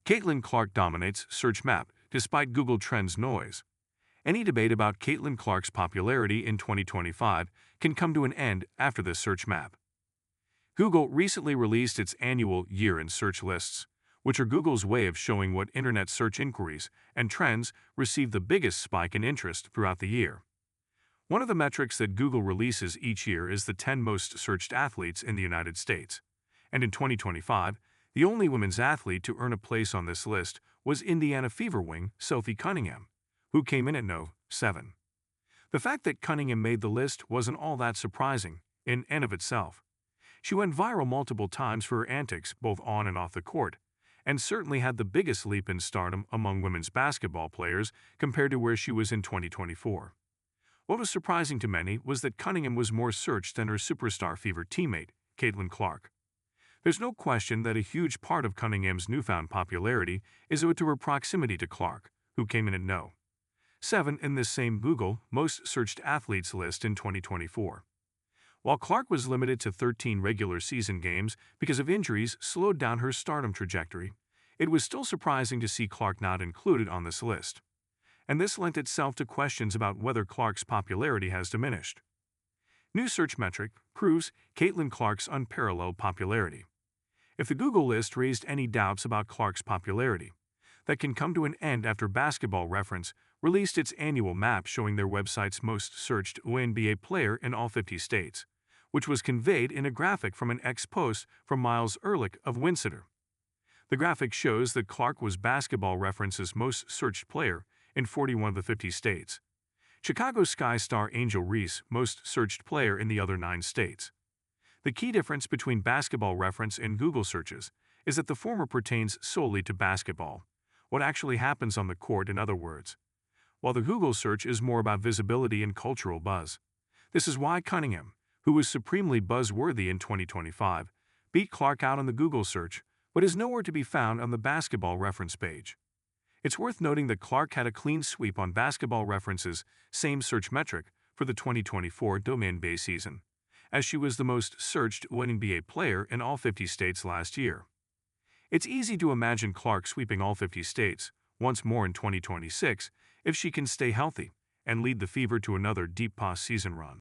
Caitlin Clark dominates search map despite Google Trends noise. Any debate about Caitlin Clark's popularity in 2025 can come to an end after this search map. Google recently released its annual Year in Search lists, which are Google's way of showing what internet search inquiries and trends receive the biggest spike in interest throughout the year. One of the metrics that Google releases each year is the 10 most searched athletes in the United States, and in 2025, the only women's athlete to earn a place on this list was Indiana Fever wing Sophie Cunningham, who came in at No. 7. The fact that Cunningham made the list wasn't all that surprising in and of itself. She went viral multiple times for her antics both on and off the court, and certainly had the biggest leap in stardom among women's basketball players compared to where she was in 2024. What was surprising to many was that Cunningham was more searched than her superstar Fever teammate, Caitlin Clark. There's no question that a huge part of Cunningham's newfound popularity is due to her proximity to Clark, who came in at No. 7 in this same Google Most Searched Athletes list in 2024. While Clark was limited to 13 regular season games because of injuries slowed down her stardom trajectory, it was still surprising to see Clark not included on this list. And this lent itself to questions about whether Clark's popularity has diminished. New search metric proves Caitlin Clark's unparalleled popularity. If the Google list raised any doubts about Clark's popularity, that can come to an end after Basketball Reference released its annual map showing their website's most searched NBA player in all 50 states, which was conveyed in a graphic from an ex-post from Miles Ehrlich of Winsitter. The graphic shows that Clark was Basketball Reference's most searched player in 41 of the 50 states. Chicago Sky star Angel Reese most searched player in the other 9 states. The key difference between Basketball Reference and Google searches is that the former pertains solely to basketball, what actually happens on the court in other words, while the Google search is more about visibility and cultural buzz. This is why Cunningham, who was supremely buzzworthy in 2025, beat Clark out on the Google search, but is nowhere to be found on the Basketball Reference page. It's worth noting that Clark had a clean sweep on Basketball Reference's same search metric for the 2024 WNBA season, as she was the most searched WNBA player in all 50 states last year. It's easy to imagine Clark sweeping all 50 states once more in 2026 if she can stay healthy and lead the Fever to another deep postseason run.